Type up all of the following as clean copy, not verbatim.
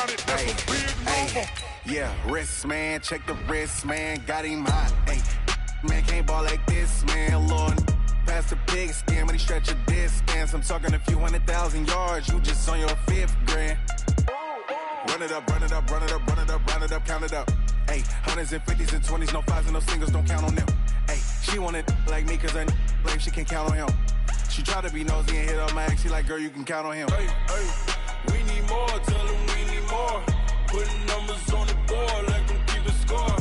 Hey, hey, yeah, wrist, man, check the wrist, man, got him hot. Hey, man, can't ball like this, man, Lord. Past the pig skin, when he stretch a distance. I'm talking a few 100,000 yards, you just on your 5th grand. Run it up, run it up, run it up, run it up, run it up, count it up. Hey, hundreds and 50s and 20s, no 5s and no singles, don't count on them. Hey, she want it like me, cause her blame, she can't count on him. She try to be nosy and hit up my ex, she like, girl, you can count on him. Hey, hey, we need more, tell him we need more. Putting numbers on the board, like them keep a score.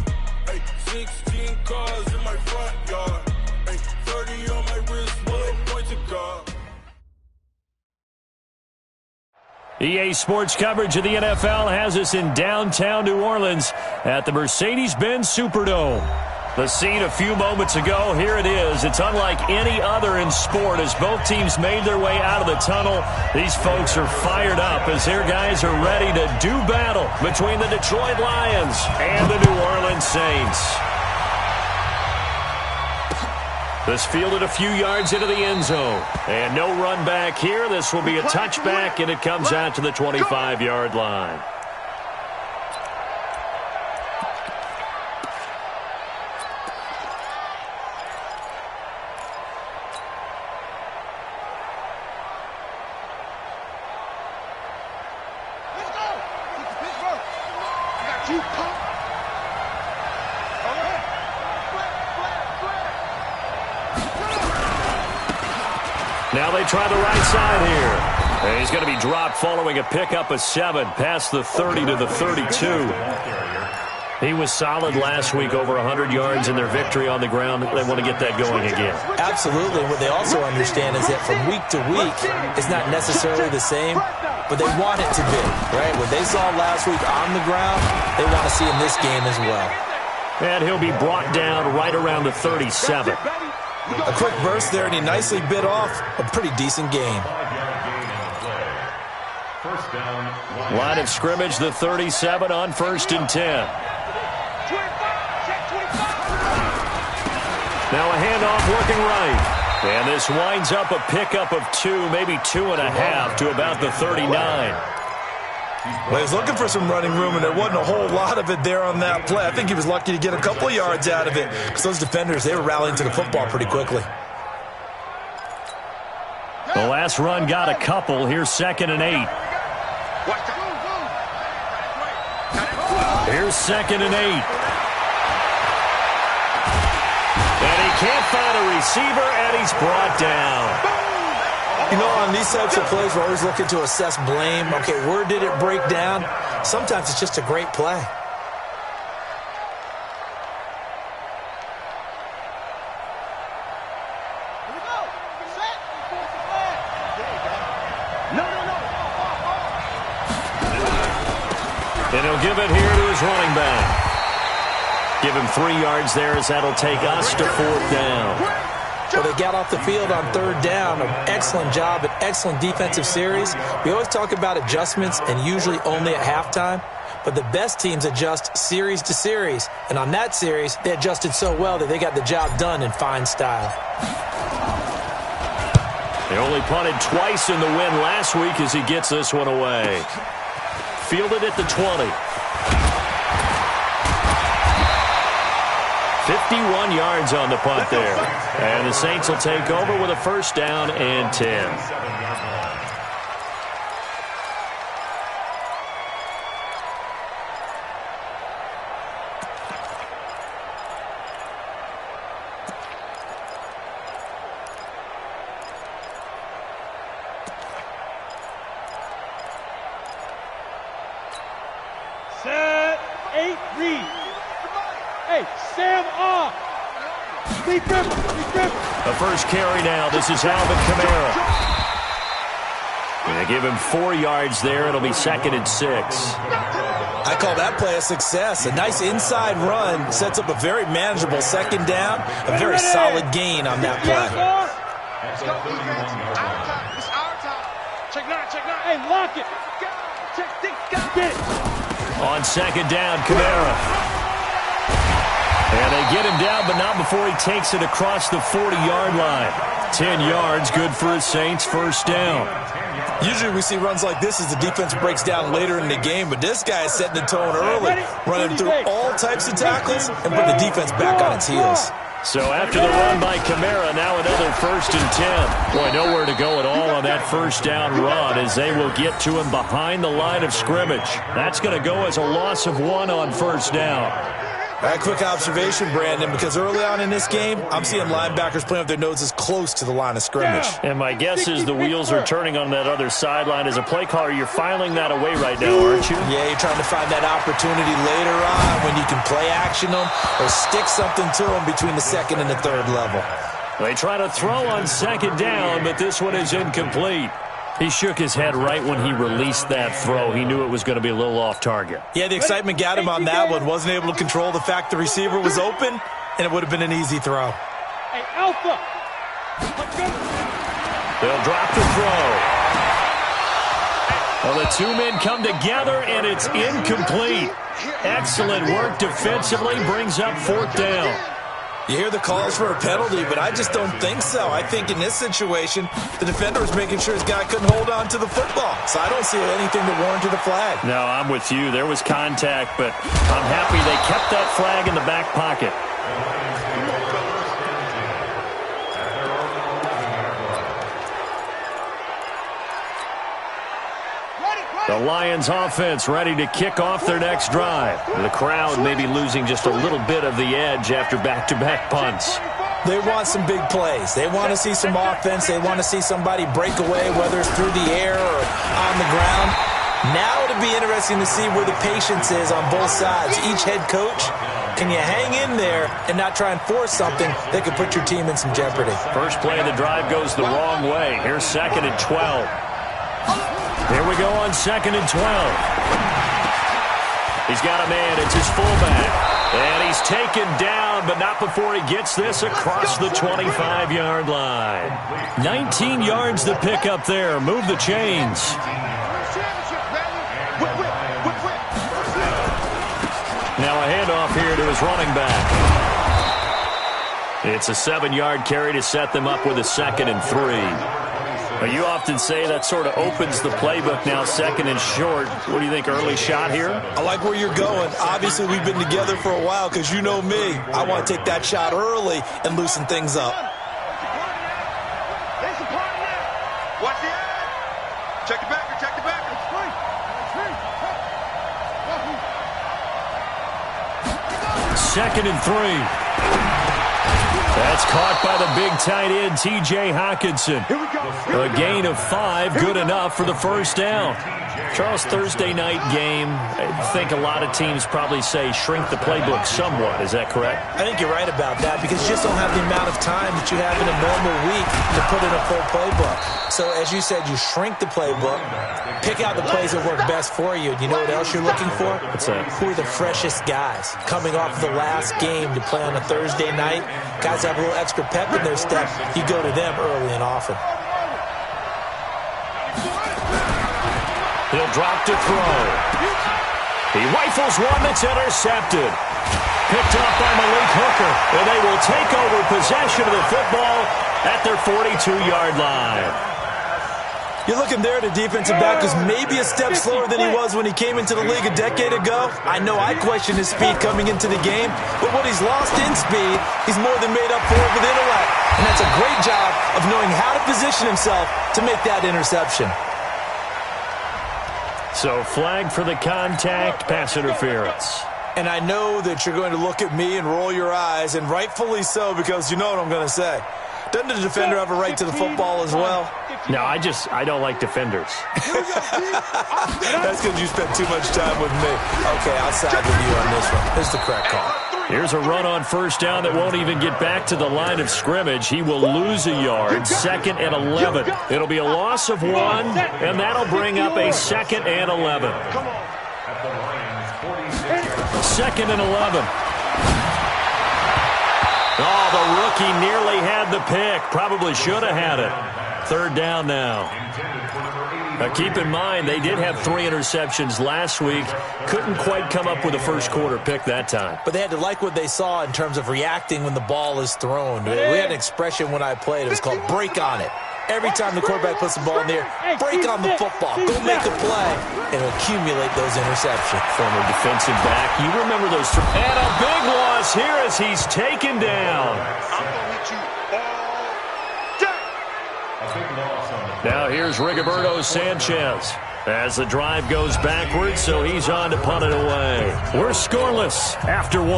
Hey, 16 cars in my front yard. Hey, 30 on my wrist, bullet point to guard. EA Sports coverage of the NFL has us in downtown New Orleans at the Mercedes-Benz Superdome. The scene a few moments ago, here it is. It's unlike any other in sport as both teams made their way out of the tunnel. These folks are fired up as their guys are ready to do battle between the Detroit Lions and the New Orleans Saints. This fielded a few yards into the end zone. And no run back here. This will be a touchback, and it comes out to the 25-yard line. Now they try the right side here. And he's going to be dropped following a pickup of 7 past the 30 to the 32. He was solid last week, over 100 yards in their victory on the ground. They want to get that going again. Absolutely. What they also understand is that from week to week, it's not necessarily the same, but they want it to be, right? What they saw last week on the ground, they want to see in this game as well. And he'll be brought down right around the 37. A quick burst there, and he nicely bit off a pretty decent gain. Line of scrimmage, the 37 on 1st and 10. Now a handoff working right. And this winds up a pickup of 2, maybe 2.5 to about the 39. Well, he was looking for some running room, and there wasn't a whole lot of it there on that play. I think he was lucky to get a couple yards out of it because those defenders, they were rallying to the football pretty quickly. The last run got a couple. Here's 2nd and 8. Here's 2nd and 8. And he can't find a receiver, and he's brought down. You know, on these types of plays, we're always looking to assess blame. Okay, where did it break down? Sometimes it's just a great play. And he'll give it here to his running back. Give him 3 yards there as that'll take us to 4th down. Well, they got off the field on 3rd down. An excellent job, an excellent defensive series. We always talk about adjustments and usually only at halftime, but the best teams adjust series to series. And on that series, they adjusted so well that they got the job done in fine style. They only punted twice in the win last week as he gets this one away. Fielded at the 20. 51 yards on the punt there. And the Saints will take over with a 1st down and 10. Set, 8, read. Hey, Sam off. The first carry now. This is Alvin Kamara. Going to give him 4 yards there. It'll be 2nd and 6. I call that play a success. A nice inside run sets up a very manageable 2nd down. A very solid gain on that play. Let's go. It's our time. Check 9, check 9. Hey, lock it. Get it. On 2nd down, Kamara. And they get him down, but not before he takes it across the 40-yard line. 10 yards, good for a Saints first down. Usually we see runs like this as the defense breaks down later in the game, but this guy is setting the tone early, running through all types of tackles and putting the defense back on its heels. So after the run by Kamara, now another 1st and 10. Boy, nowhere to go at all on that first down run as they will get to him behind the line of scrimmage. That's going to go as a loss of 1 on first down. All right, quick observation, Brandon, because early on in this game, I'm seeing linebackers playing with their noses close to the line of scrimmage. And my guess is the wheels are turning on that other sideline. As a play caller, you're filing that away right now, aren't you? Yeah, you're trying to find that opportunity later on when you can play action them or stick something to them between the 2nd and the 3rd level. They try to throw on 2nd down, but this one is incomplete. He shook his head right when he released that throw. He knew it was going to be a little off target. Yeah, the excitement got him on that one. Wasn't able to control the fact the receiver was open, and it would have been an easy throw. Hey, Alpha. They'll drop the throw. Well, the two men come together, and it's incomplete. Excellent work defensively, brings up 4th down. You hear the calls for a penalty, but I just don't think so. I think in this situation, the defender was making sure his guy couldn't hold on to the football. So I don't see anything that warranted a flag. No, I'm with you. There was contact, but I'm happy they kept that flag in the back pocket. The Lions offense ready to kick off their next drive. The crowd may be losing just a little bit of the edge after back-to-back punts. They want some big plays. They want to see some offense. They want to see somebody break away, whether it's through the air or on the ground. Now it'll be interesting to see where the patience is on both sides. Each head coach, can you hang in there and not try and force something that could put your team in some jeopardy? First play of the drive goes the wrong way. Here's 2nd and 12. Here we go on 2nd and 12. He's got a man. It's his fullback. And he's taken down, but not before he gets this across the 25-yard line. 19 yards to pick up there. Move the chains. Now a handoff here to his running back. It's a 7-yard carry to set them up with a 2nd and 3. You often say that sort of opens the playbook now, 2nd and short. What do you think, early shot here? I like where you're going. Obviously, we've been together for a while because you know me. I want to take that shot early and loosen things up. Watch the edge. Check the backer, check the backer. Second and 3. That's caught by the big tight end, T.J. Hockenson. A gain of 5, good enough for the first down. Charles, Thursday night game, I think a lot of teams probably say shrink the playbook somewhat. Is that correct? I think you're right about that because you just don't have the amount of time that you have in a normal week to put in a full playbook. So, as you said, you shrink the playbook, pick out the plays that work best for you. And you know what else you're looking for? What's that? Who are the freshest guys coming off the last game to play on a Thursday night? Guys have a little extra pep in their step. You go to them early and often. He'll drop to throw. He rifles one that's intercepted. Picked off by Malik Hooker. And they will take over possession of the football at their 42-yard line. You're looking there at a defensive back who's maybe a step slower than he was when he came into the league a decade ago. I know I questioned his speed coming into the game, but what he's lost in speed, he's more than made up for with intellect. And that's a great job of knowing how to position himself to make that interception. So flag for the contact, pass interference. And I know that you're going to look at me and roll your eyes, and rightfully so, because you know what I'm going to say. Doesn't the defender have a right to the football as well? No, I don't like defenders. That's because you spent too much time with me. Okay, I'll side with you on this one. This is the correct call. Here's a run on first down that won't even get back to the line of scrimmage. He will lose a yard, 2nd and 11. It'll be a loss of 1, and that'll bring up a 2nd and 11. 2nd and 11. Oh, the rookie nearly had the pick. Probably should have had it. 3rd down now. Now keep in mind, they did have 3 interceptions last week. Couldn't quite come up with a first quarter pick that time. But they had to like what they saw in terms of reacting when the ball is thrown. We had an expression when I played. It was called break on it. Every time the quarterback puts the ball in the air, break on the football. Go make a play and accumulate those interceptions. Former defensive back. You remember those. And a big loss here as he's taken down. I'm going to hit you all day. Now here's Rigoberto Sanchez as the drive goes backwards, so he's on to punt it away. We're scoreless after 1.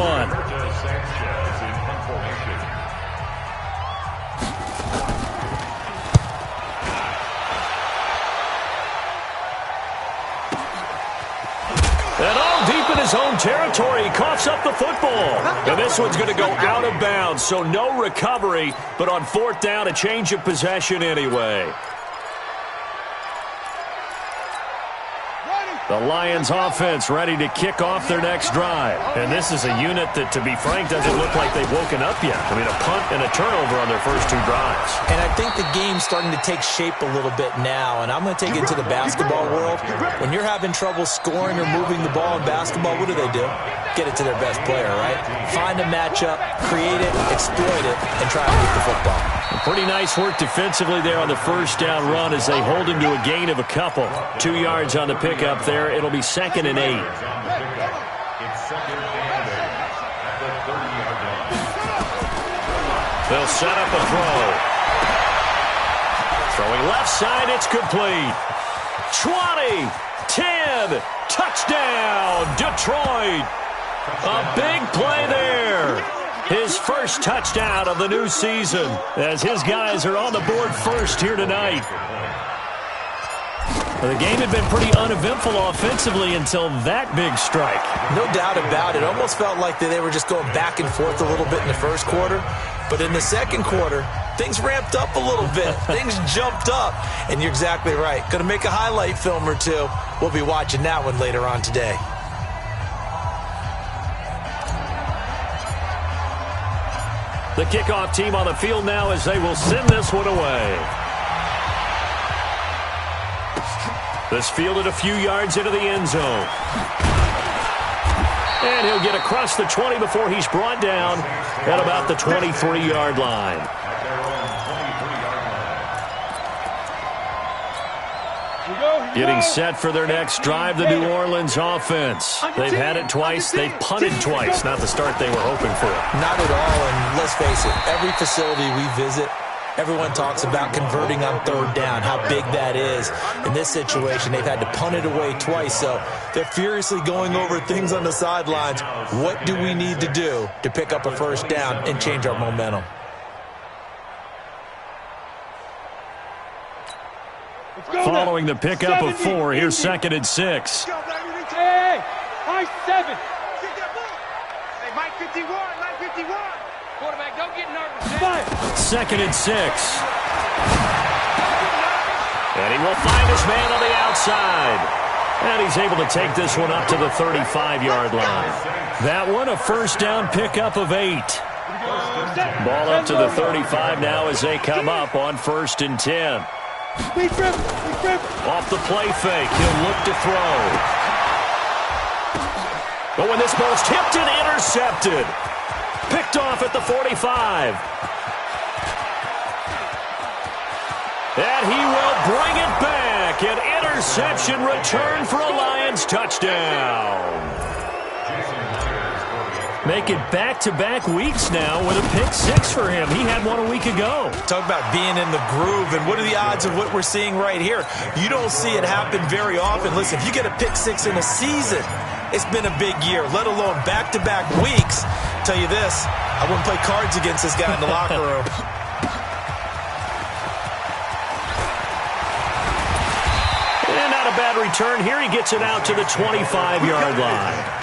And all deep in his own territory, he coughs up the football. And this one's going to go out of bounds, so no recovery, but on 4th down, a change of possession anyway. The Lions offense ready to kick off their next drive. And this is a unit that, to be frank, doesn't look like they've woken up yet. I mean, a punt and a turnover on their first 2 drives. And I think the game's starting to take shape a little bit now. And I'm going to take it to the basketball world. When you're having trouble scoring or moving the ball in basketball, what do? Get it to their best player, right? Find a matchup, create it, exploit it, and try to move the football. Pretty nice work defensively there on the first down run as they hold him to a gain of a couple. 2 yards on the pickup there. It'll be 2nd and 8. They'll set up a throw. Throwing left side, it's complete. 20, 10, touchdown, Detroit. A big play there. His first touchdown of the new season as his guys are on the board first here tonight. Well, the game had been pretty uneventful offensively until that big strike. No doubt about it. Almost felt like they were just going back and forth a little bit in the first quarter. But in the second quarter, things ramped up a little bit. Things jumped up. And you're exactly right. Going to make a highlight film or two. We'll be watching that one later on today. The kickoff team on the field now as they will send this one away. This fielded a few yards into the end zone. And he'll get across the 20 before he's brought down at about the 23-yard line. Getting set for their next drive, the New Orleans offense. They've had it twice. They've punted twice. Not the start they were hoping for. Not at all, and let's face it, every facility we visit, everyone talks about converting on 3rd down, how big that is. In this situation, they've had to punt it away twice, so they're furiously going over things on the sidelines. What do we need to do to pick up a first down and change our momentum? Following the pickup of 4, here's 2nd and 6. Hey, high 7. Hey, Mike 51, Mike 51. Quarterback, don't get nervous. 2nd and 6. And he will find his man on the outside. And he's able to take this one up to the 35-yard line. That one, a first down pickup of 8. Ball up to the 35 now as they come up on 1st and 10. Off the play fake, he'll look to throw. But when this ball's tipped and intercepted, picked off at the 45. And he will bring it back. An interception return for a Lions touchdown. Make it back-to-back weeks now with a pick 6 for him. He had one a week ago. Talk about being in the groove, and what are the odds of what we're seeing right here? You don't see it happen very often. Listen, if you get a pick 6 in a season, it's been a big year, let alone back-to-back weeks. Tell you this, I wouldn't play cards against this guy in the locker room. And not a bad return. Here he gets it out to the 25-yard line.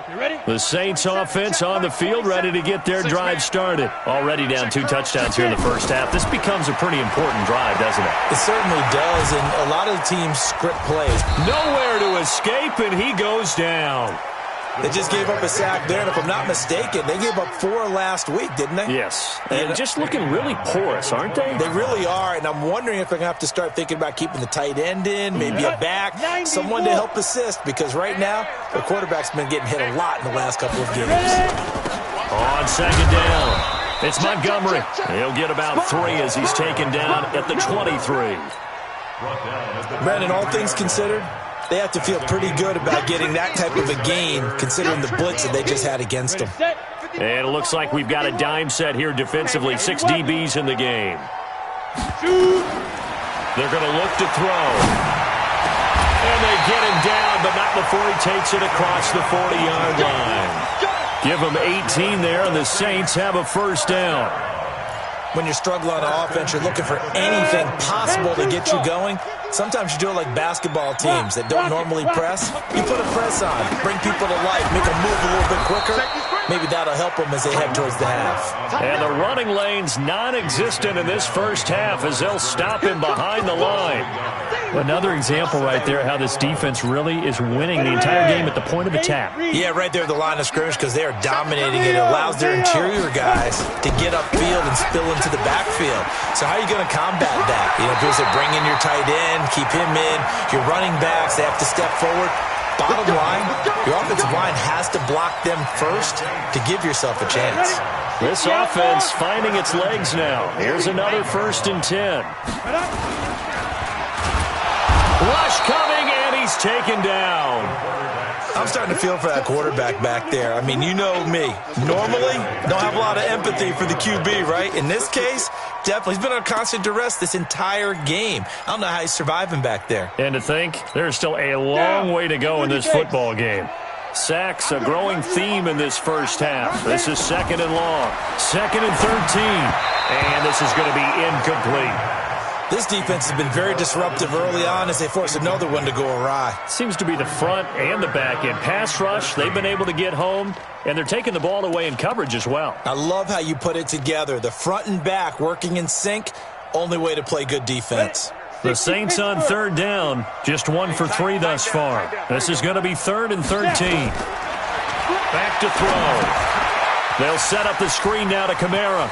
You ready? The Saints offense on the field, ready to get their drive started. Already down 2 touchdowns here in the first half. This becomes a pretty important drive, doesn't it? It certainly does, and a lot of the teams script plays. Nowhere to escape, and he goes down. They just gave up a sack there, and if I'm not mistaken, they gave up 4 last week, didn't they? Yes, and just looking really porous, aren't they? They really are, and I'm wondering if they're going to have to start thinking about keeping the tight end in, maybe a back, someone to help assist, because right now, the quarterback's been getting hit a lot in the last couple of games. On second down, it's Montgomery. He'll get about 3 as he's taken down at the 23. Brandon, all things considered, they have to feel pretty good about getting that type of a gain, considering the blitz that they just had against them. And it looks like we've got a dime set here defensively. 6 DBs in the game. They're going to look to throw. And they get him down, but not before he takes it across the 40-yard line. Give him 18 there, and the Saints have a first down. When you're struggling on offense, you're looking for anything possible to get you going. Sometimes you do it like basketball teams that don't normally press. You put a press on, bring people to life, make them move a little bit quicker. Maybe that'll help them as they head towards the half. And the running lane's non-existent in this first half as they'll stop him behind the line. Another example right there how this defense really is winning the entire game at the point of attack. Yeah, right there at the line of scrimmage because they are dominating it. It allows their interior guys to get upfield and spill into the backfield. So how are you going to combat that? You know, because they bring in your tight end, keep him in. Your running backs, they have to step forward. Bottom line, your offensive line has to block them first to give yourself a chance. This offense finding its legs now. Here's another 1st and 10. Rush coming, and he's taken down. I'm starting to feel for that quarterback back there. I mean, you know me. Normally, don't have a lot of empathy for the QB, right? In this case, definitely. He's been under constant duress this entire game. I don't know how he's surviving back there. And to think, there's still a long way to go in this football game. Sacks, a growing theme in this first half. This is 2nd and long. 2nd and 13. And this is going to be incomplete. This defense has been very disruptive early on as they force another one to go awry. Seems to be the front and the back end. Pass rush, they've been able to get home, and they're taking the ball away in coverage as well. I love how you put it together. The front and back working in sync, only way to play good defense. The Saints on 3rd down, just 1 for 3 thus far. This is going to be 3rd and 13. Back to throw. They'll set up the screen now to Kamara.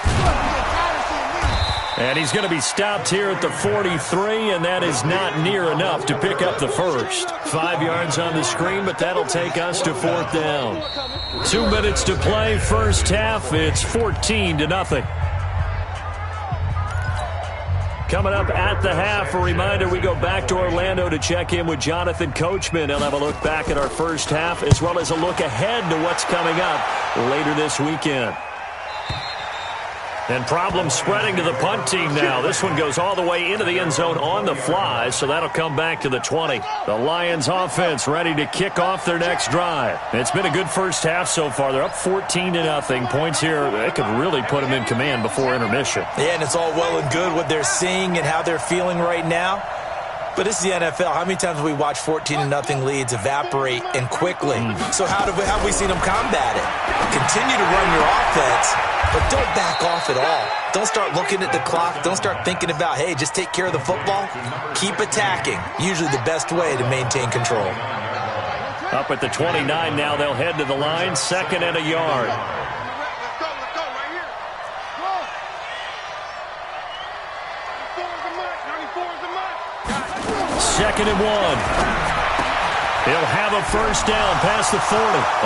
And he's going to be stopped here at the 43, and that is not near enough to pick up the first. 5 yards on the screen, but that'll take us to 4th down. 2 minutes to play, first half. It's 14-0. Coming up at the half, a reminder, we go back to Orlando to check in with Jonathan Coachman. He'll have a look back at our first half as well as a look ahead to what's coming up later this weekend. And problems spreading to the punt team now. This one goes all the way into the end zone on the fly, so that'll come back to the 20. The Lions offense ready to kick off their next drive. It's been a good first half so far. They're up 14-0. Points here, they could really put them in command before intermission. Yeah, and it's all well and good what they're seeing and how they're feeling right now. But this is the NFL. How many times have we watched 14-0 leads evaporate and quickly? So how have we seen them combat it? Continue to run your offense, but don't back off at all. Don't start looking at the clock. Don't start thinking about, hey, just take care of the football. Keep attacking. Usually the best way to maintain control. Up at the 29 now, they'll head to the line. 2nd and a yard. Second and 1. He'll have a first down past the 40.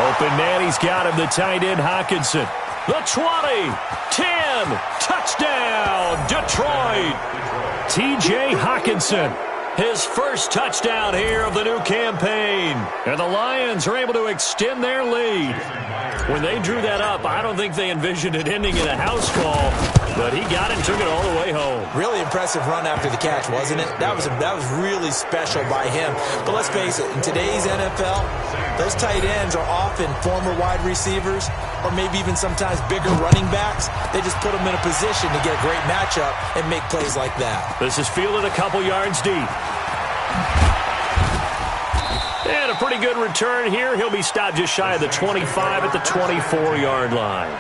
Open man, he's got him, the tight end Hockenson. The 20, 10, touchdown, Detroit. T.J. Hockenson, his first touchdown here of the new campaign. And the Lions are able to extend their lead. When they drew that up, I don't think they envisioned it ending in a house call, but he got it and took it all the way home. Really impressive run after the catch, wasn't it? That was really special by him. But let's face it, in today's NFL, those tight ends are often former wide receivers or maybe even sometimes bigger running backs. They just put them in a position to get a great matchup and make plays like that. This is fielded a couple yards deep. And a pretty good return here. He'll be stopped just shy of the 25 at the 24-yard line.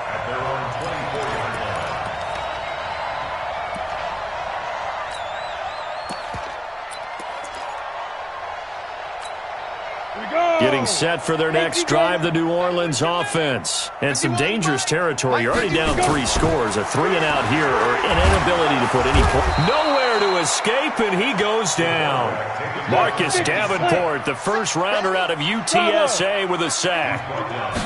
Getting set for their next drive, the New Orleans offense. And some dangerous territory. You're already down 3 scores. A 3-and-out here, or an inability to put any point. Nowhere to escape, and he goes down. Marcus Davenport, the first rounder out of UTSA, with a sack.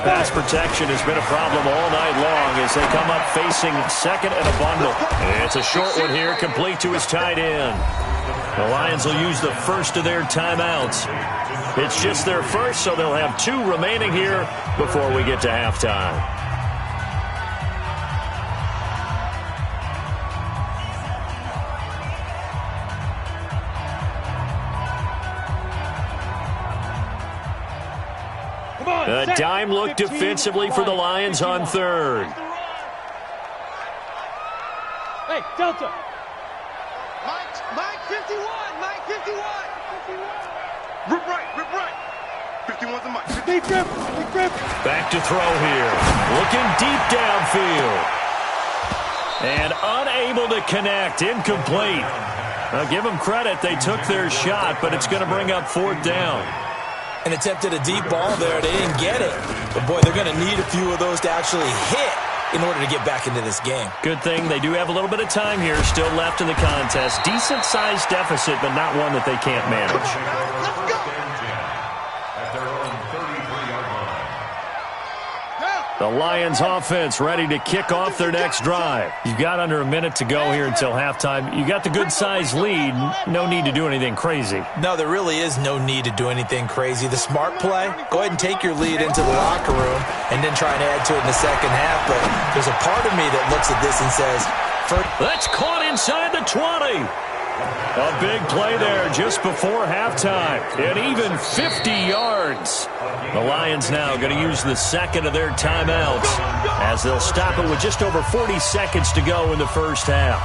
Pass protection has been a problem all night long as they come up facing second and a bundle. And it's a short one here, complete to his tight end. The Lions will use the first of their timeouts. It's just their first, so they'll have 2 remaining here before we get to halftime. A dime look defensively for the Lions on third. Hey, Delta. Mike 51. Mike 51. Rip right. 51's a Mike. Big grip. Back to throw here. Looking deep downfield. And unable to connect. Incomplete. Now give them credit. They took their shot, but it's going to bring up 4th down. And attempted a deep ball there. They didn't get it. But, boy, they're going to need a few of those to actually hit in order to get back into this game. Good thing they do have a little bit of time here still left in the contest. Decent-sized deficit, but not one that they can't manage. Let's go. The Lions offense ready to kick off their next drive. You've got under a minute to go here until halftime. You got the good-sized lead. No need to do anything crazy. No, there really is no need to do anything crazy. The smart play, go ahead and take your lead into the locker room and then try and add to it in the second half. But there's a part of me that looks at this and says, that's caught inside the 20. A big play there just before halftime. And even 50 yards. The Lions now going to use the second of their timeouts as they'll stop it with just over 40 seconds to go in the first half.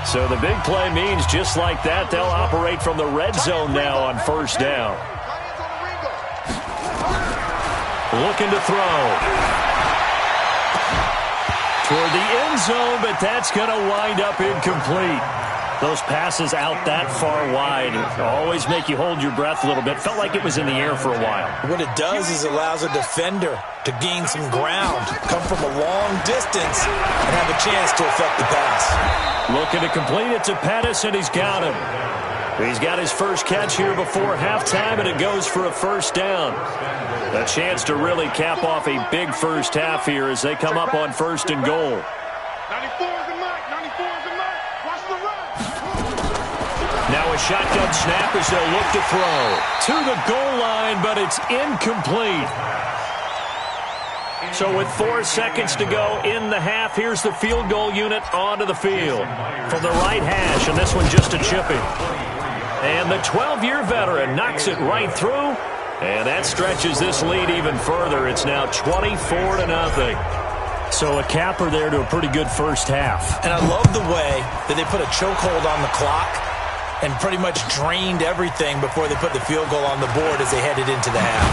So the big play means just like that, they'll operate from the red zone now on first down. Looking to throw. Toward the end zone, but that's going to wind up incomplete. Those passes out that far wide always make you hold your breath a little bit. Felt like it was in the air for a while. What it does is allows a defender to gain some ground, come from a long distance, and have a chance to affect the pass. Looking to complete it to Pettis, and he's got him. He's got his first catch here before halftime, and it goes for a first down. A chance to really cap off a big first half here as they come up on 1st and goal. 94 is the Mike. 94 is the Mike. Watch the run. Now a shotgun snap as they'll look to throw. To the goal line, but it's incomplete. So with 4 seconds to go in the half, here's the field goal unit onto the field. From the right hash, and this one just a chipping. And the 12-year veteran knocks it right through. And that stretches this lead even further. It's now 24-0. So a capper there to a pretty good first half. And I love the way that they put a chokehold on the clock and pretty much drained everything before they put the field goal on the board as they headed into the half.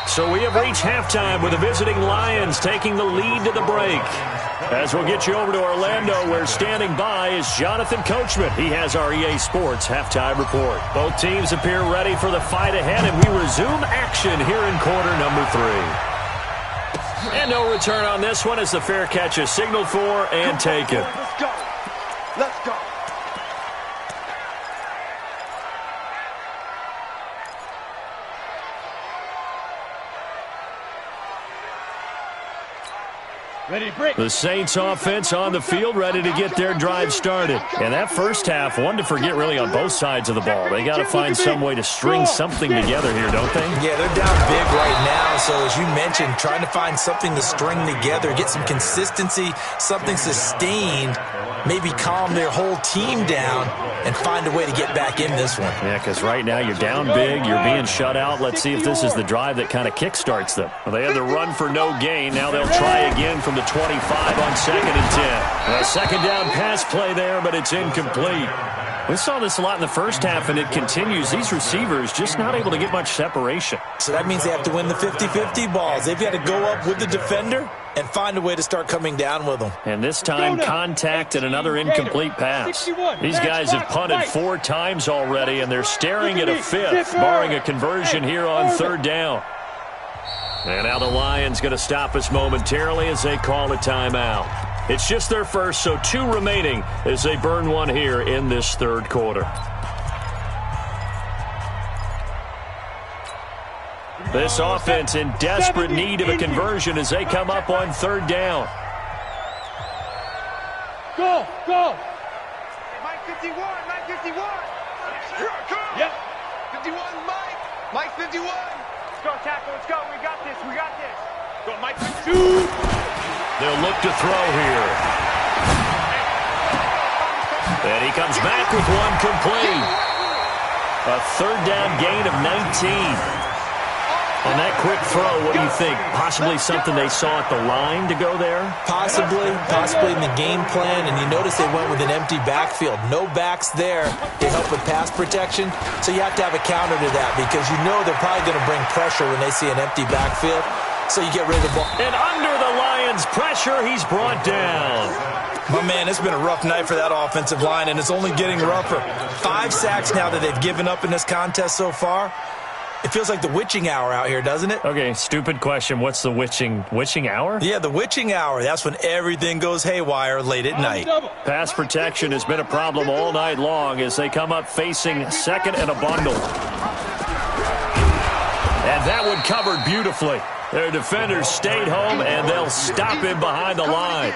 So we have reached halftime with the visiting Lions taking the lead to the break. As we'll get you over to Orlando, where standing by is Jonathan Coachman. He has our EA Sports halftime report. Both teams appear ready for the fight ahead, and we resume action here in quarter number 3. And no return on this one as the fair catch is signaled for and taken. Let's go. Let's go. The Saints offense on the field ready to get their drive started. And that first half, one to forget really on both sides of the ball. They got to find some way to string something together here, don't they? Yeah, they're down big right now. So as you mentioned, trying to find something to string together, get some consistency, something sustained, maybe calm their whole team down and find a way to get back in this one. Yeah, because right now you're down big, you're being shut out. Let's see if this is the drive that kind of kickstarts them. Well, they had the run for no gain. Now they'll try again from the 25 on 2nd and 10. A second down pass play there, but it's incomplete. We saw this a lot in the first half, and it continues. These receivers just not able to get much separation. So that means they have to win the 50-50 balls. They've got to go up with the defender and find a way to start coming down with them. And this time, contact and another incomplete pass. These guys have punted 4 times already, and they're staring at a 5th, barring a conversion here on 3rd down. And now the Lions going to stop us momentarily as they call a timeout. It's just their first, so 2 remaining as they burn one here in this 3rd quarter. This offense in desperate need of a conversion as they come up on 3rd down. Go, go. Mike 51, Mike 51. Here I come. Yep. 51, Mike. Mike 51. Let's go, tackle. Let's go. We got this. We got this. Go, Mike 52. They'll look to throw here. And he comes back with one complete. A 3rd down gain of 19. On that quick throw, what do you think? Possibly something they saw at the line to go there? Possibly in the game plan, and you notice they went with an empty backfield. No backs there to help with pass protection, so you have to have a counter to that because you know they're probably going to bring pressure when they see an empty backfield, so you get rid of the ball. And under the Lions' pressure, he's brought down. My man, it's been a rough night for that offensive line, and it's only getting rougher. 5 sacks now that they've given up in this contest so far. It feels like the witching hour out here, doesn't it? Okay, stupid question. What's the witching hour? Yeah, the witching hour. That's when everything goes haywire late at night. Pass protection has been a problem all night long as they come up facing 2nd and a bundle. And that one covered beautifully. Their defenders stayed home, and they'll stop him behind the line.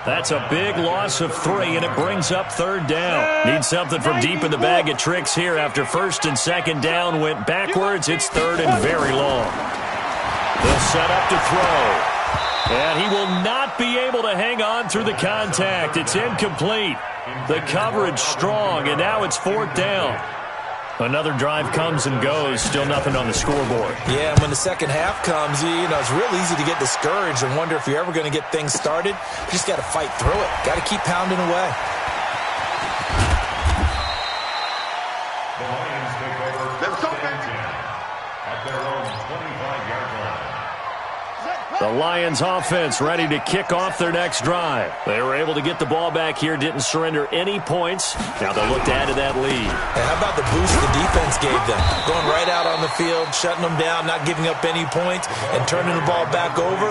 That's a big loss of 3, and it brings up 3rd down. Need something from deep in the bag of tricks here after 1st and 2nd down went backwards. It's 3rd and very long. They'll set up to throw. And he will not be able to hang on through the contact. It's incomplete. The coverage strong, and now it's 4th down. Another drive comes and goes, still nothing on the scoreboard. Yeah, and when the second half comes, you know, it's real easy to get discouraged and wonder if you're ever going to get things started. You just got to fight through it. Got to keep pounding away. The Lions take over at their own 25-yard line. The Lions offense ready to kick off their next drive. They were able to get the ball back here, didn't surrender any points. Now they'll look to add to that lead. And how about the boost the defense gave them? Going right out on the field, shutting them down, not giving up any points, and turning the ball back over.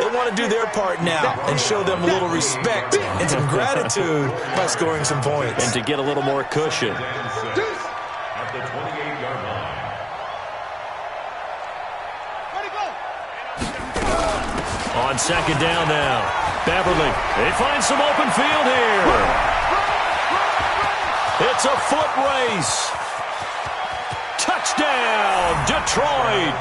They want to do their part now and show them a little respect and some gratitude by scoring some points. And to get a little more cushion. At the 28-yard line. On 2nd down now. Beverly, they find some open field here. It's a foot race. Touchdown, Detroit.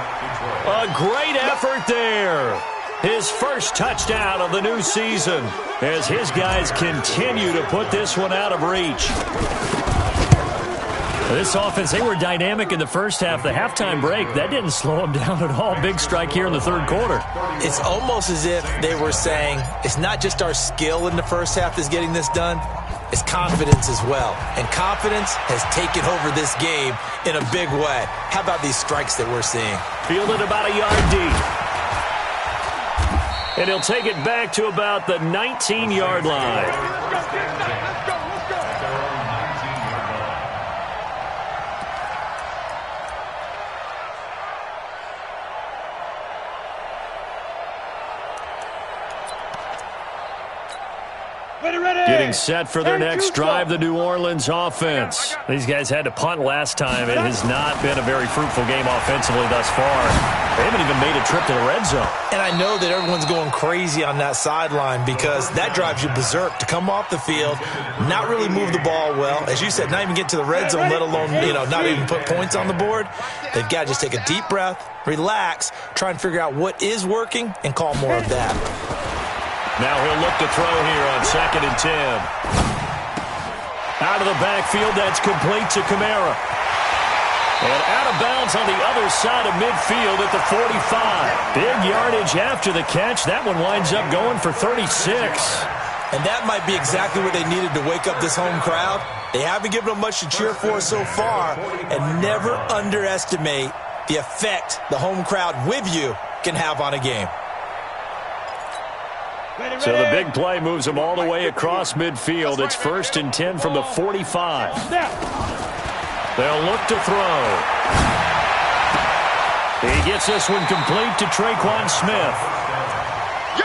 A great effort there. His first touchdown of the new season as his guys continue to put this one out of reach. This offense, they were dynamic in the first half. The halftime break, that didn't slow them down at all. Big strike here in the 3rd quarter. It's almost as if they were saying, it's not just our skill in the first half that's getting this done, it's confidence as well. And confidence has taken over this game in a big way. How about these strikes that we're seeing? Fielded about a yard deep. And he'll take it back to about the 19-yard line. Getting set for their next drive, the New Orleans offense. These guys had to punt last time. It has not been a very fruitful game offensively thus far. They haven't even made a trip to the red zone. And I know that everyone's going crazy on that sideline because that drives you berserk to come off the field, not really move the ball well. As you said, not even get to the red zone, let alone, not even put points on the board. They've got to just take a deep breath, relax, try and figure out what is working, and call more of that. Now he'll look to throw here on 2nd and 10. Out of the backfield, that's complete to Kamara. And out of bounds on the other side of midfield at the 45. Big yardage after the catch. That one winds up going for 36. And that might be exactly what they needed to wake up this home crowd. They haven't given them much to cheer for so far, and never underestimate the effect the home crowd with you can have on a game. So the big play moves them all the way across midfield. It's 1st and 10 from the 45. They'll look to throw. He gets this one complete to Traquan Smith.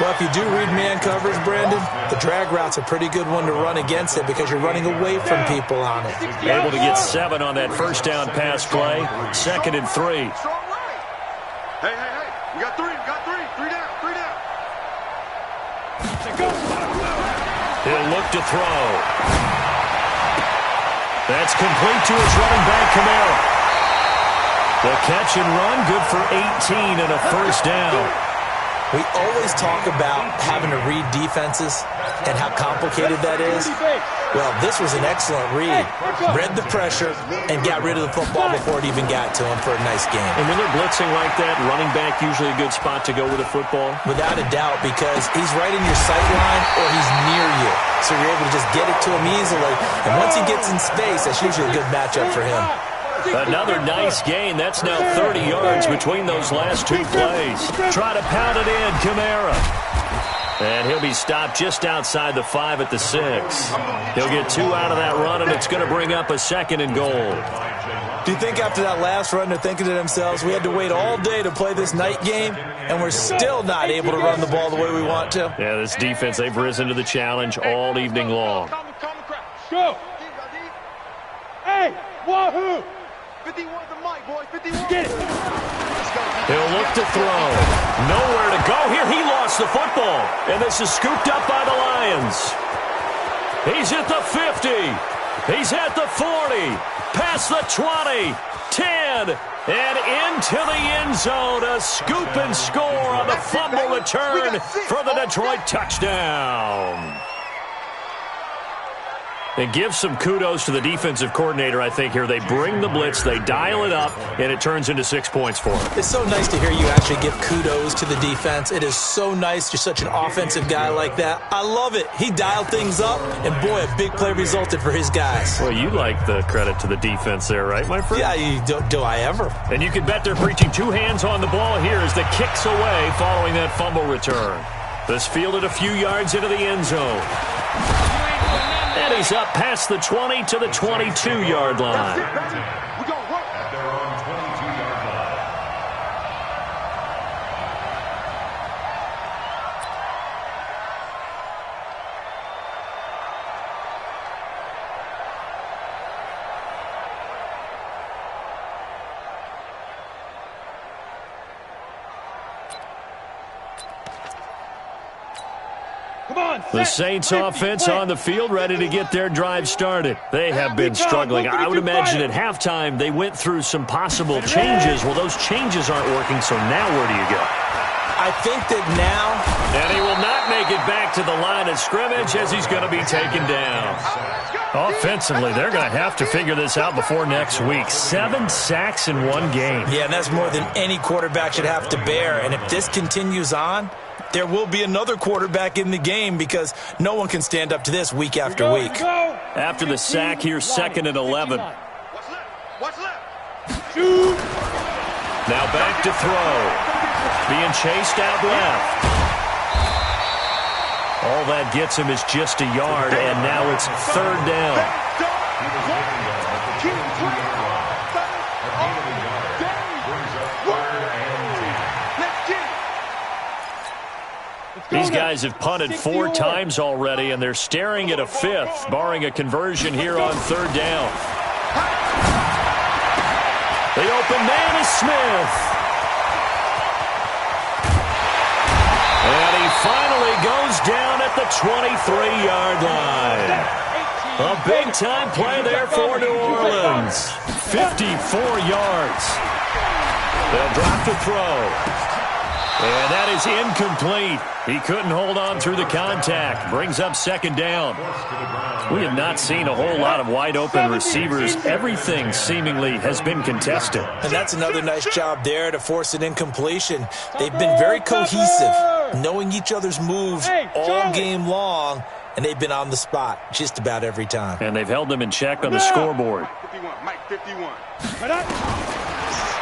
Well, if you do read man coverage, Brandon, the drag route's a pretty good one to run against it because you're running away from people on it. Able to get 7 on that first down pass play. 2nd and 3. Hey, we got 3, three down. He'll look to throw. That's complete to his running back, Kamara. The catch and run, good for 18 and a first down. We always talk about having to read defenses and how complicated that is. Well, this was an excellent read. Read the pressure and got rid of the football before it even got to him for a nice game. And when they're blitzing like that, running back usually a good spot to go with the football? Without a doubt, because he's right in your sight line or he's near you. So you're able to just get it to him easily. And once he gets in space, that's usually a good matchup for him. Another nice gain. That's now 30 yards between those last 2 plays. Try to pound it in, Kamara. And he'll be stopped just outside the 5 at the 6. He'll get 2 out of that run, and it's going to bring up a 2nd and goal. Do you think after that last run they're thinking to themselves, we had to wait all day to play this night game, and we're still not able to run the ball the way we want to? Yeah, this defense, they've risen to the challenge all evening long. Go! Hey, wahoo! 51 the mic, boy. 51. Get it. He'll look to throw. Nowhere to go here. He lost the football. And this is scooped up by the Lions. He's at the 50. He's at the 40. Past the 20. 10. And into the end zone. A scoop and score on the fumble return for the Detroit touchdown. And give some kudos to the defensive coordinator, I think, here. They bring the blitz, they dial it up, and it turns into 6 points for them. It's so nice to hear you actually give kudos to the defense. It is so nice. You're such an offensive guy like that. I love it. He dialed things up, and boy, a big play resulted for his guys. Well, you like the credit to the defense there, right, my friend? Yeah, do I ever? And you can bet they're preaching 2 hands on the ball here as the kick's away following that fumble return. This fielded a few yards into the end zone. And he's up past the 20 to the 22-yard line. At their own 22-yard line. The Saints offense on the field, ready to get their drive started. They have been struggling. I would imagine at halftime they went through some possible changes. Well, those changes aren't working, so now where do you go? I think that now... And he will not make it back to the line of scrimmage as he's going to be taken down. Offensively, they're going to have to figure this out before next week. 7 sacks in 1 game. Yeah, and that's more than any quarterback should have to bear. And if this continues on, there will be another quarterback in the game because no one can stand up to this week after week. After the sack, here's 2nd and 11. What's left? Now back to throw. Being chased out left. All that gets him is just a yard, and now it's 3rd down. These guys have punted 4 times already, and they're staring at a 5th, barring a conversion here on 3rd down. The open man is Smith. And he finally goes down at the 23-yard line. A big-time play there for New Orleans. 54 yards. They'll drop to throw. And that is incomplete. He couldn't hold on through the contact. Brings up 2nd down. We have not seen a whole lot of wide-open receivers. Everything seemingly has been contested. And that's another nice job there to force an incompletion. They've been very cohesive, knowing each other's moves all game long, and they've been on the spot just about every time. And they've held them in check on the scoreboard. 51, Mike 51.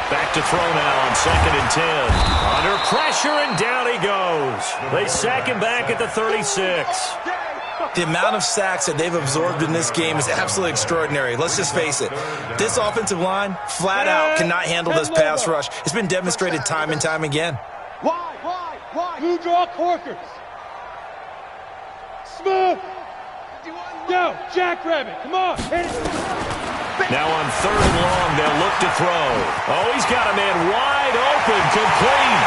Back to throw now on 2nd and 10. Under pressure, and down he goes. They sack him back at the 36. The amount of sacks that they've absorbed in this game is absolutely extraordinary. Let's just face it. This offensive line, flat out, cannot handle this pass rush. It's been demonstrated time and time again. Why? Blue draw Corkers. Smooth. Go, Jackrabbit. Come on. Now on 3rd and long, they'll look to throw. Oh, he's got a man wide open, complete.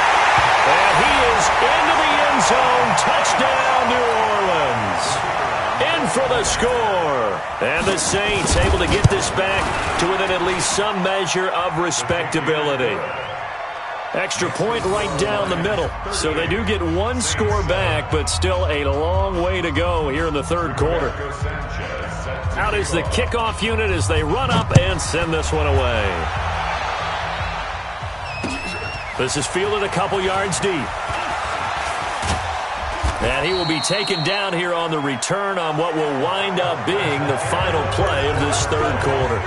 And he is into the end zone. Touchdown, New Orleans. In for the score. And the Saints able to get this back to within at least some measure of respectability. Extra point right down the middle. So they do get one score back, but still a long way to go here in the 3rd quarter. Out is the kickoff unit as they run up and send this one away. This is fielded a couple yards deep. And he will be taken down here on the return on what will wind up being the final play of this 3rd quarter.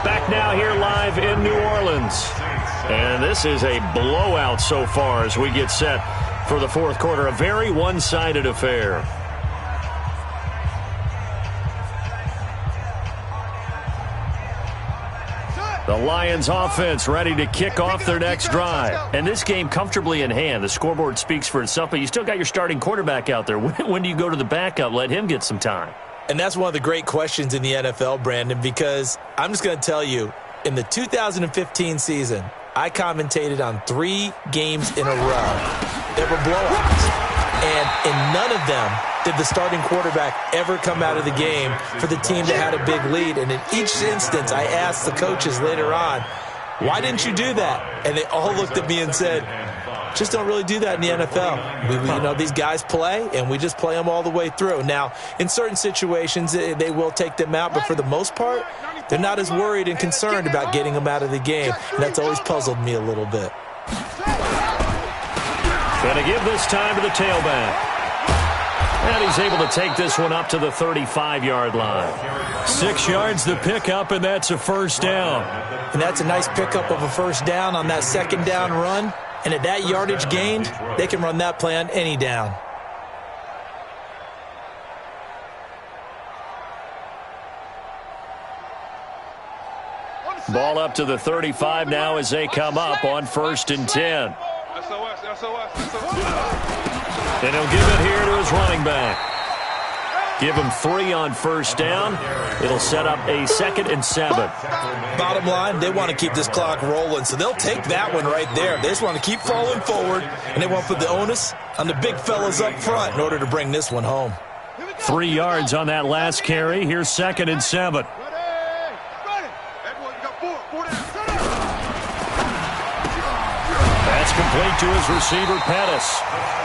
Back now here live in New Orleans. And this is a blowout so far as we get set for the 4th quarter. A very one-sided affair. The Lions offense ready to kick off their next drive. And this game comfortably in hand. The scoreboard speaks for itself, but you still got your starting quarterback out there. When do you go to the backup? Let him get some time. And that's one of the great questions in the NFL, Brandon, because I'm just going to tell you, in the 2015 season, I commentated on 3 games in a row that were blowouts. And in none of them did the starting quarterback ever come out of the game for the team that had a big lead. And in each instance, I asked the coaches later on, why didn't you do that? And they all looked at me and said, just don't really do that in the NFL. These guys play, and we just play them all the way through. Now, in certain situations, they will take them out, but for the most part, they're not as worried and concerned about getting them out of the game. And that's always puzzled me a little bit. Going to give this time to the tailback. And he's able to take this one up to the 35-yard line. 6 yards the pickup, and that's a first down. And that's a nice pickup of a first down on that 2nd down run. And at that yardage gained, they can run that play on any down. Ball up to the 35 now as they come up on 1st and 10. And he'll give it here to his running back. Give him 3 on 1st down. It'll set up a 2nd and 7. Bottom line, they want to keep this clock rolling, so they'll take that one right there. They just want to keep falling forward, and they want to put the onus on the big fellas up front in order to bring this one home. 3 yards on that last carry. Here's 2nd and 7. That's complete to his receiver, Pettis.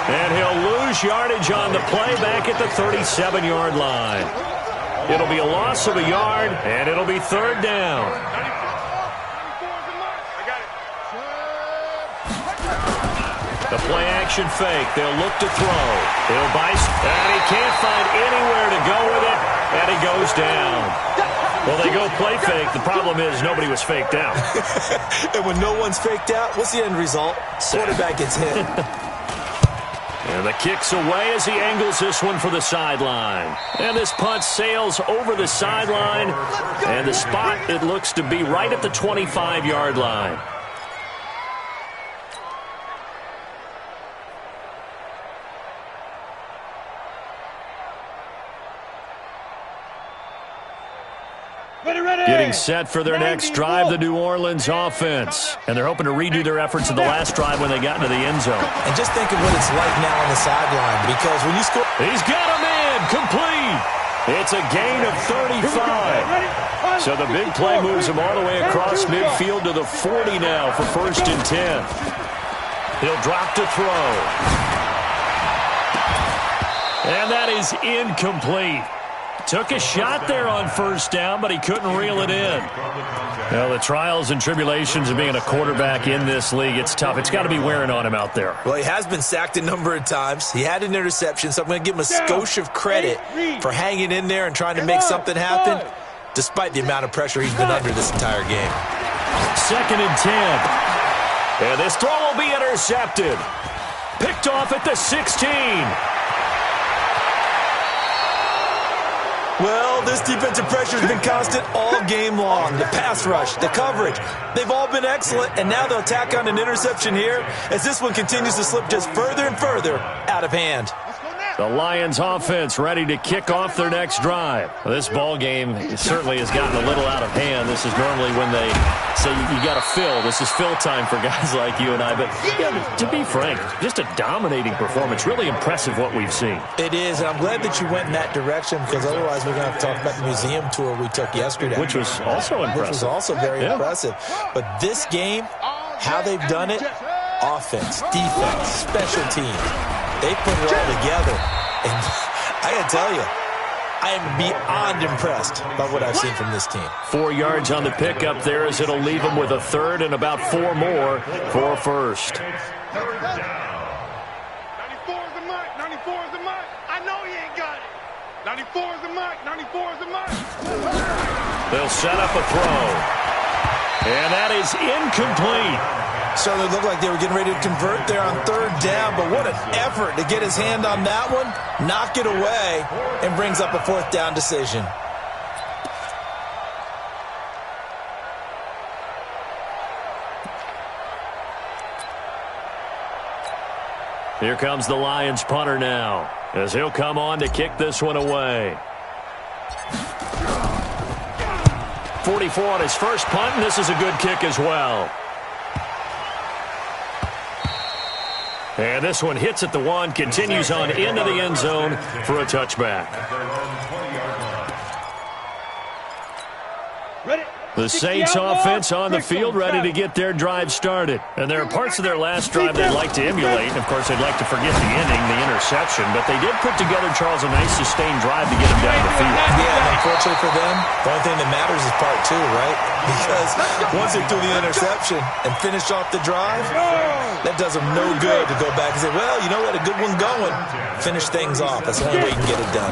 And he'll lose yardage on the play back at the 37-yard line. It'll be a loss of a yard, and it'll be 3rd down. The play-action fake. They'll look to throw. He'll bice, and he can't find anywhere to go with it, and he goes down. Well, they go play fake. The problem is nobody was faked out. And when no one's faked out, what's the end result? Quarterback gets hit. And the kick's away as he angles this one for the sideline. And this punt sails over the sideline. And the spot, it looks to be right at the 25-yard line. Getting set for their next drive, the New Orleans offense. And they're hoping to redo their efforts in the last drive when they got into the end zone. And just think of what it's like now on the sideline, because when you score... He's got a man, complete. It's a gain of 35. So the big play moves him all the way across midfield to the 40 now for 1st and 10. He'll drop to throw. And that is incomplete. Took a shot there on first down, but he couldn't reel it in. Well, the trials and tribulations of being a quarterback in this league, it's tough. It's got to be wearing on him out there. Well, he has been sacked a number of times. He had an interception, so I'm going to give him a skosh of credit for hanging in there and trying to make something happen, despite the amount of pressure he's been under this entire game. 2nd and 10. And this throw will be intercepted. Picked off at the 16. Well, this defensive pressure has been constant all game long. The pass rush, the coverage, they've all been excellent, and now they'll tack on an interception here as this one continues to slip just further and further out of hand. The Lions offense ready to kick off their next drive. Well, this ball game certainly has gotten a little out of hand. This is normally when they say you got to fill. This is fill time for guys like you and I. But yeah, to be frank, just a dominating performance. Really impressive what we've seen. It is, and I'm glad that you went in that direction because otherwise we're going to have to talk about the museum tour we took yesterday. Which was also impressive. Which was also very impressive. But this game, how they've done it, offense, defense, special teams, they put it all together. And I got to tell you, I am beyond impressed by what I've seen from this team. 4 yards on the pickup there as it'll leave them with a third and about 4 more for a first. 94 is the mark. 94 is the mark. I know he ain't got it. 94 is the mark. 94 is the mark. They'll set up a throw. And that is incomplete. Certainly looked like they were getting ready to convert there on 3rd down, but what an effort to get his hand on that one, knock it away, and brings up a 4th down decision. Here comes the Lions punter now, as he'll come on to kick this one away. 44 on his first punt, and this is a good kick as well. And this one hits at the 1, continues on into the end zone for a touchback. The Saints offense on the field ready to get their drive started. And there are parts of their last drive they'd like to emulate. And, of course, they'd like to forget the ending, the interception. But they did put together, Charles, a nice sustained drive to get them down the field. Yeah, and unfortunately for them, the only thing that matters is part 2, right? Because once they threw the interception and finished off the drive, that does them no good to go back and say, well, you know what, a good one going. Finish things off. That's the only way you can get it done.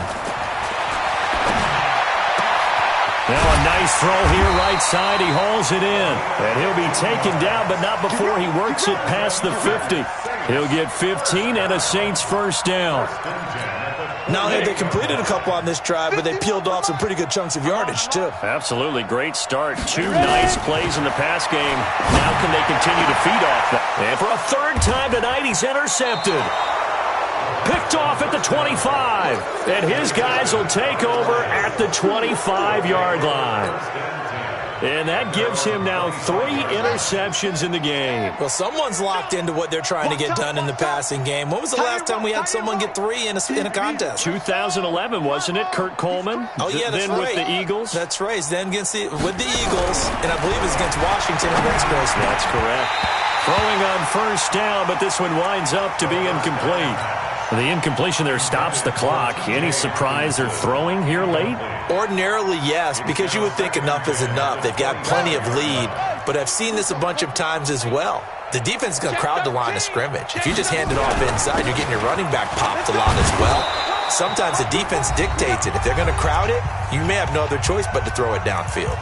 Now a nice throw here right side. He hauls it in. And he'll be taken down, but not before he works it past the 50. He'll get 15 and a Saints first down. Not only have they completed a couple on this drive, but they peeled off some pretty good chunks of yardage, too. Absolutely. Great start. 2 nice plays in the pass game. Now can they continue to feed off that? And for a 3rd time tonight, he's intercepted. Picked off at the 25. And his guys will take over at the 25-yard line. And that gives him now 3 interceptions in the game. Well, someone's locked into what they're trying to get done in the passing game. When was the last time we had someone get 3 in a contest? 2011, wasn't it? Kurt Coleman? Oh, yeah, that's then right. With the Eagles? That's right. Then with the Eagles, and I believe it's against Washington and Rex Grossman. That's correct. Throwing on first down, but this one winds up to be incomplete. The incompletion there stops the clock. Any surprise they're throwing here late? Ordinarily, yes, because you would think enough is enough. They've got plenty of lead, but I've seen this a bunch of times as well. The defense is going to crowd the line of scrimmage. If you just hand it off inside, you're getting your running back popped a lot as well. Sometimes the defense dictates it. If they're going to crowd it, you may have no other choice but to throw it downfield.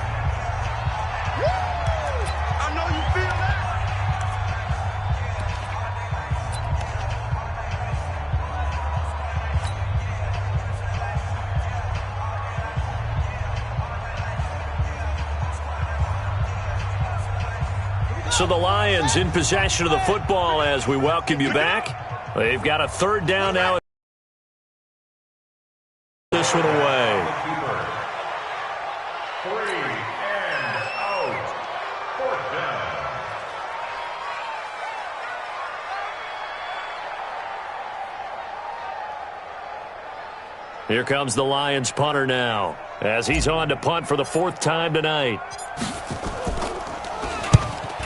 So the Lions in possession of the football as we welcome you back. They've got a 3rd down now. This one away. 3 and out. 4th down. Here comes the Lions punter now as he's on to punt for the 4th time tonight.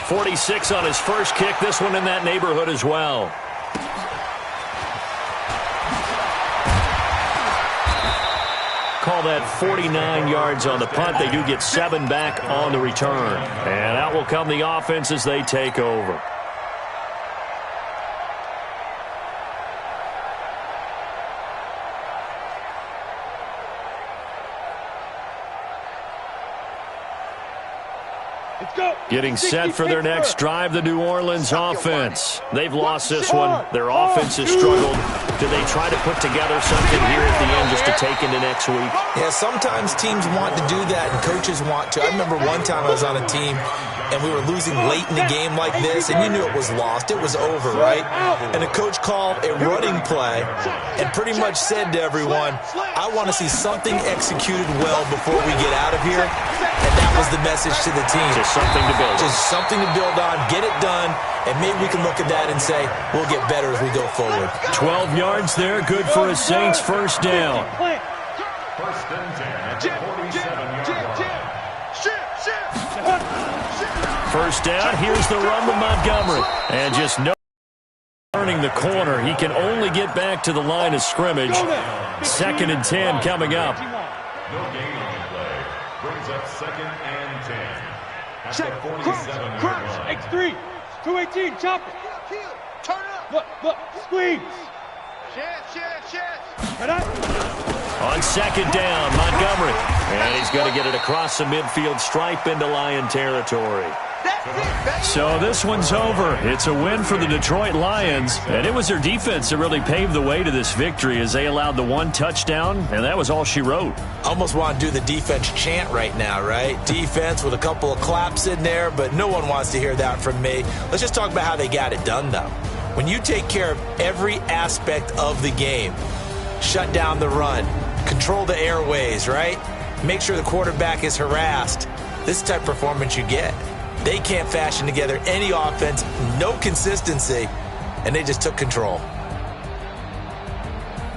46 on his first kick. This one in that neighborhood as well. Call that 49 yards on the punt. They do get 7 back on the return. And out will come the offense as they take over. Getting set for their next drive, the New Orleans offense. They've lost this one. Their offense has struggled. Do they try to put together something here at the end just to take into next week? Yeah, sometimes teams want to do that and coaches want to. I remember one time I was on a team and we were losing late in the game like this, and you knew it was lost. It was over, right? And the coach called a running play and pretty much said to everyone, I want to see something executed well before we get out of here. And that was the message to the team. Just something to build on. Just something to build on, get it done, and maybe we can look at that and say, we'll get better as we go forward. 12 yards there, good for a Saints first down. First and 10 at the 47-yard line. First down, here's the run with Montgomery. And just no turning the corner. He can only get back to the line of scrimmage. 2nd and 10 coming up. No gain on the play. Brings up 2nd and 10. At the 47-yard line. X3, 218, chop it. Turn up. Look, squeeze. Shit. On 2nd down, Montgomery. And he's going to get it across the midfield stripe into Lion territory. So this one's over. It's a win for the Detroit Lions, and it was their defense that really paved the way to this victory as they allowed the 1 touchdown, and that was all she wrote. Almost want to do the defense chant right now, right? Defense with a couple of claps in there, but no one wants to hear that from me. Let's just talk about how they got it done, though. When you take care of every aspect of the game, shut down the run, control the airways, right? Make sure the quarterback is harassed. This type of performance you get. They can't fashion together any offense, no consistency, and they just took control.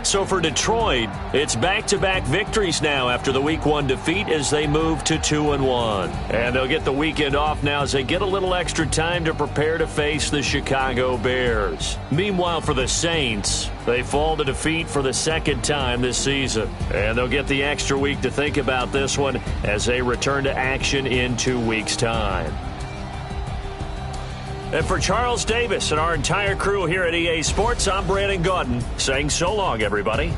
So for Detroit, it's back-to-back victories now after the Week 1 defeat as they move to 2-1. And they'll get the weekend off now as they get a little extra time to prepare to face the Chicago Bears. Meanwhile, for the Saints, they fall to defeat for the 2nd time this season. And they'll get the extra week to think about this one as they return to action in 2 weeks' time. And for Charles Davis and our entire crew here at EA Sports, I'm Brandon Gaudin saying so long, everybody.